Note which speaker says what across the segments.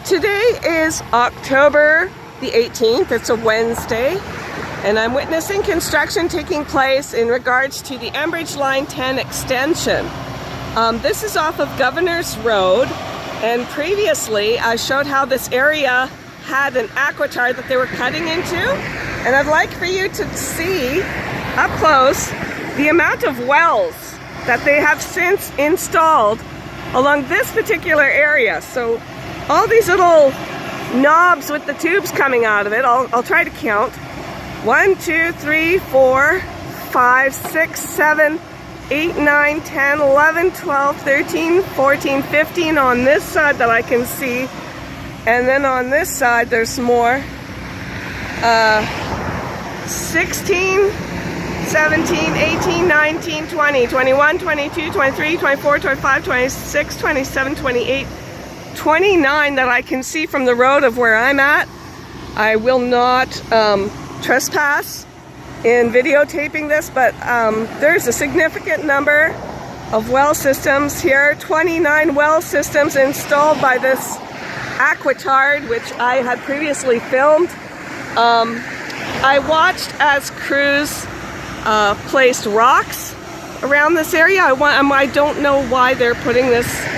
Speaker 1: Today is October the 18th. It's a Wednesday, and I'm witnessing construction taking place in regards to the Enbridge Line 10 extension. This is off of Governor's Road, and previously I showed how this area had an aquitard that they were cutting into, and I'd like for you to see up close the amount of wells that they have since installed along this particular area. So all these little knobs with the tubes coming out of it, I'll try to count. 1, 2, 3, 4, 5, 6, 7, 8, 9, 10, 11, 12, 13, 14, 15 on this side that I can see. And then on this side there's more. 16, 17, 18, 19, 20, 21, 22, 23, 24, 25, 26, 27, 28, 29 that I can see from the road of where I'm at. I will not trespass in videotaping this, but there's a significant number of well systems here. 29 well systems installed by this aquitard, which I had previously filmed. I watched as crews placed rocks around this area. I don't know why they're putting this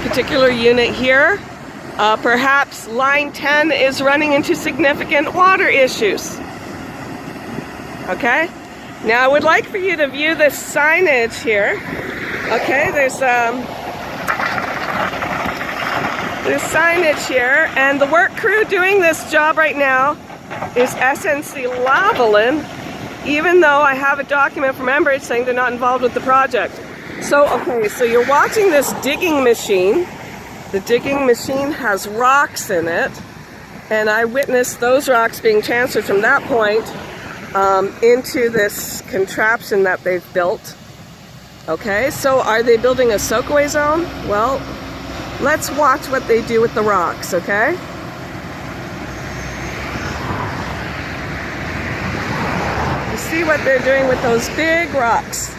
Speaker 1: particular unit here. Perhaps line 10 is running into significant water issues. Okay, now I would like for you to view this signage here. Okay, there's signage here, and the work crew doing this job right now is SNC-Lavalin, even though I have a document from Enbridge saying they're not involved with the project. So, okay, so you're watching this digging machine. The digging machine has rocks in it, and I witnessed those rocks being transferred from that point into this contraption that they've built. Okay, so are they building a soakaway zone? Well, let's watch what they do with the rocks, okay? You see what they're doing with those big rocks.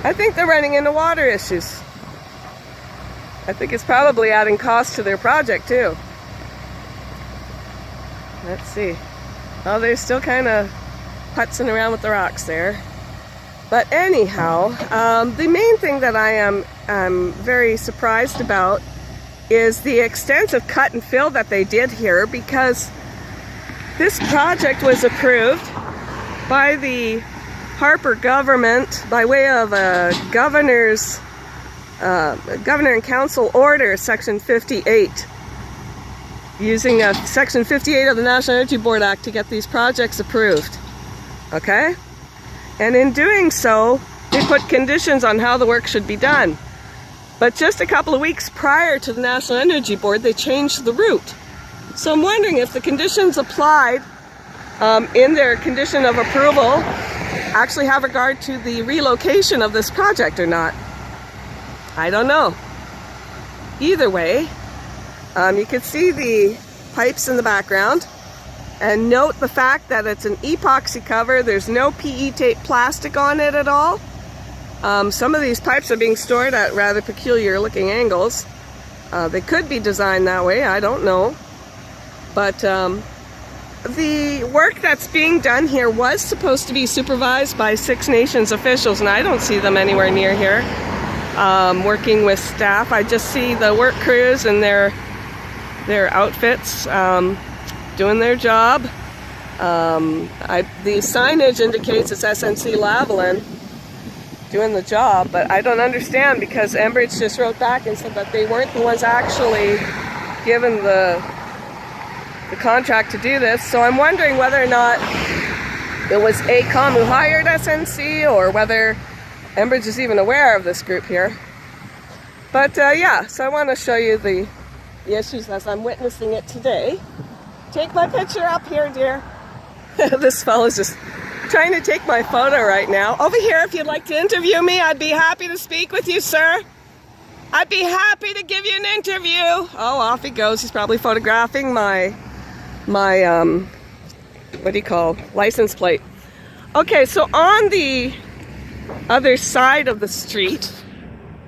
Speaker 1: I think they're running into water issues. I think it's probably adding cost to their project too. Let's see. Oh, they're still kind of putzing around with the rocks there. But anyhow, the main thing that I am very surprised about is the extensive cut and fill that they did here, because this project was approved by the Harper government by way of a governor and council order, section 58, using section 58 of the National Energy Board Act to get these projects approved. Okay, and in doing so they put conditions on how the work should be done, but just a couple of weeks prior to the National Energy Board they changed the route. So I'm wondering if the conditions applied in their condition of approval actually have regard to the relocation of this project or not. I don't know. Either way, you can see the pipes in the background, and note the fact that it's an epoxy cover. There's no PE tape plastic on it at all. Some of these pipes are being stored at rather peculiar looking angles. They could be designed that way, I don't know. But the work that's being done here was supposed to be supervised by Six Nations officials, and I don't see them anywhere near here working with staff. I just see the work crews in their outfits doing their job. The signage indicates it's SNC-Lavalin doing the job, but I don't understand, because Enbridge just wrote back and said that they weren't the ones actually given the contract to do this. So I'm wondering whether or not it was AECOM who hired SNC, or whether Enbridge is even aware of this group here. But yeah, so I want to show you the issues as I'm witnessing it today. Take my picture up here, dear. This fellow's just trying to take my photo right now. Over here, if you'd like to interview me, I'd be happy to speak with you, sir. I'd be happy to give you an interview. Oh, off he goes. He's probably photographing my what do you call, license plate. Okay, so on the other side of the street,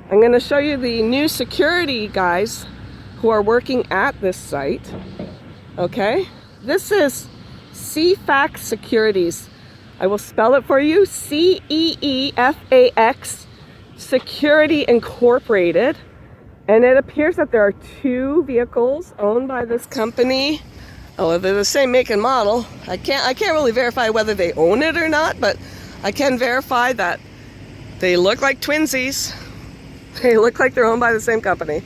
Speaker 1: I'm going to show you the new security guys who are working at this site. Okay, this is CFAX Securities. I will spell it for you. CEEFAX Security Incorporated. And it appears that there are 2 vehicles owned by this company. Oh, they're the same make and model. I can't really verify whether they own it or not, but I can verify that they look like twinsies. They look like they're owned by the same company.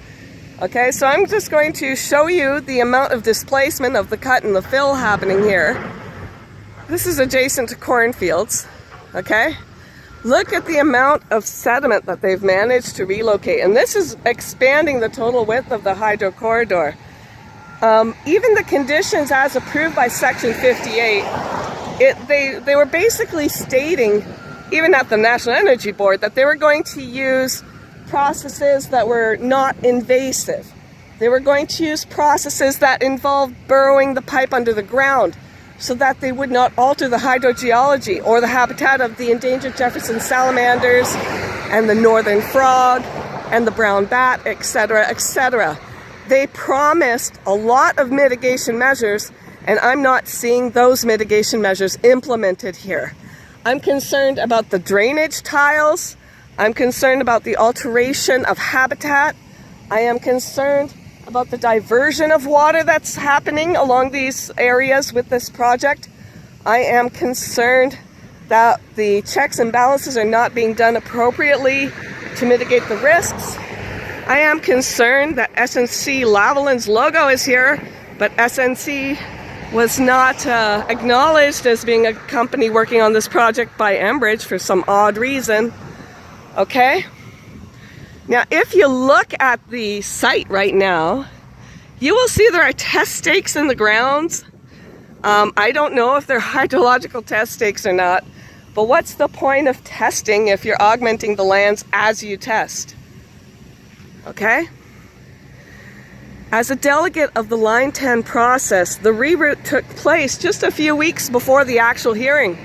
Speaker 1: Okay, so I'm just going to show you the amount of displacement of the cut and the fill happening here. This is adjacent to cornfields, okay? Look at the amount of sediment that they've managed to relocate, and this is expanding the total width of the hydro corridor. Even the conditions as approved by Section 58, they were basically stating, even at the National Energy Board, that they were going to use processes that were not invasive. They were going to use processes that involved burrowing the pipe under the ground so that they would not alter the hydrogeology or the habitat of the endangered Jefferson salamanders and the northern frog and the brown bat, etc., etc. They promised a lot of mitigation measures, and I'm not seeing those mitigation measures implemented here. I'm concerned about the drainage tiles. I'm concerned about the alteration of habitat. I am concerned about the diversion of water that's happening along these areas with this project. I am concerned that the checks and balances are not being done appropriately to mitigate the risks. I am concerned that SNC Lavalin's logo is here, but SNC was not acknowledged as being a company working on this project by Enbridge for some odd reason. Okay? Now, if you look at the site right now, you will see there are test stakes in the grounds. I don't know if they're hydrological test stakes or not, but what's the point of testing if you're augmenting the lands as you test? Okay? As a delegate of the Line 10 process, the reroute took place just a few weeks before the actual hearing.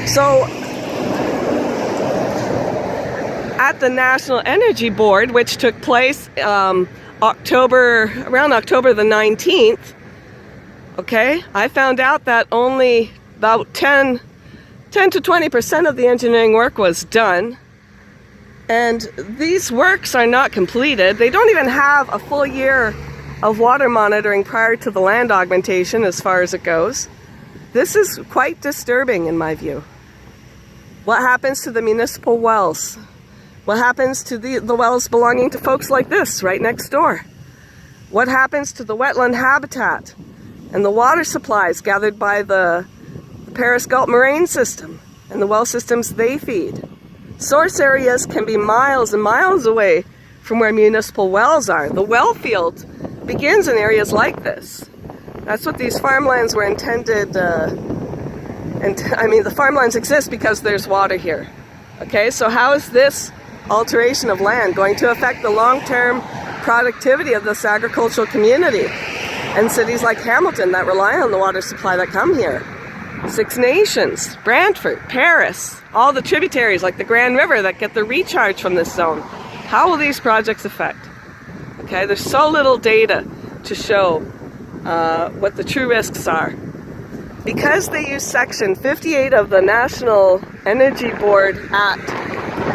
Speaker 1: So, at the National Energy Board, which took place around October the 19th, okay, I found out that only about 10 to 20% of the engineering work was done. And these works are not completed. They don't even have a full year of water monitoring prior to the land augmentation as far as it goes. This is quite disturbing in my view. What happens to the municipal wells? What happens to the wells belonging to folks like this right next door? What happens to the wetland habitat and the water supplies gathered by the Paris Gulf Moraine system and the well systems they feed? Source areas can be miles and miles away from where municipal wells are. The well field begins in areas like this. That's what these farmlands were intended, the farmlands exist because there's water here. Okay, so how is this alteration of land going to affect the long-term productivity of this agricultural community and cities like Hamilton that rely on the water supply that come here? Six Nations, Brantford, Paris, all the tributaries like the Grand River that get the recharge from this zone. How will these projects affect? Okay, there's so little data to show what the true risks are. Because they use Section 58 of the National Energy Board Act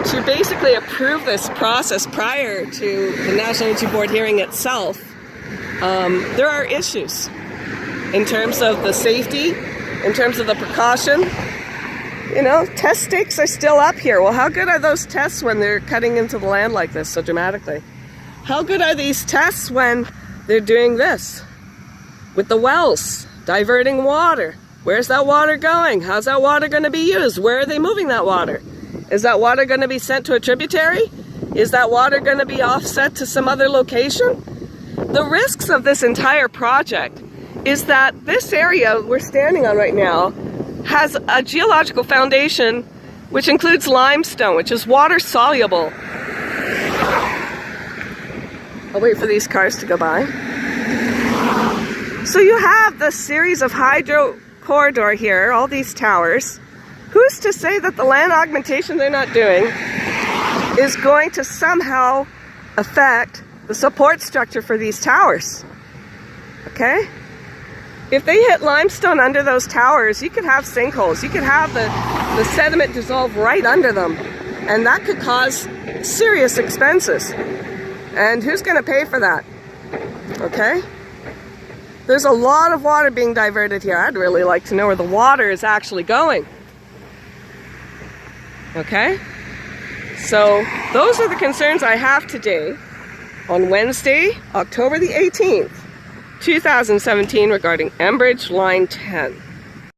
Speaker 1: to basically approve this process prior to the National Energy Board hearing itself, there are issues in terms of the safety, in terms of the precaution. You know, test stakes are still up here. Well, how good are those tests when they're cutting into the land like this so dramatically? How good are these tests when they're doing this with the wells, diverting water? Where's that water going? How's that water going to be used? Where are they moving that water? Is that water going to be sent to a tributary? Is that water going to be offset to some other location? The risks of this entire project is that this area we're standing on right now has a geological foundation which includes limestone, which is water soluble. I'll wait for these cars to go by. So you have this series of hydro corridor here, all these towers. Who's to say that the land augmentation they're not doing is going to somehow affect the support structure for these towers. Okay? If they hit limestone under those towers, you could have sinkholes. You could have the sediment dissolve right under them. And that could cause serious expenses. And who's going to pay for that? Okay? There's a lot of water being diverted here. I'd really like to know where the water is actually going. Okay? So those are the concerns I have today on Wednesday, October the 18th. 2017 regarding Enbridge Line 10.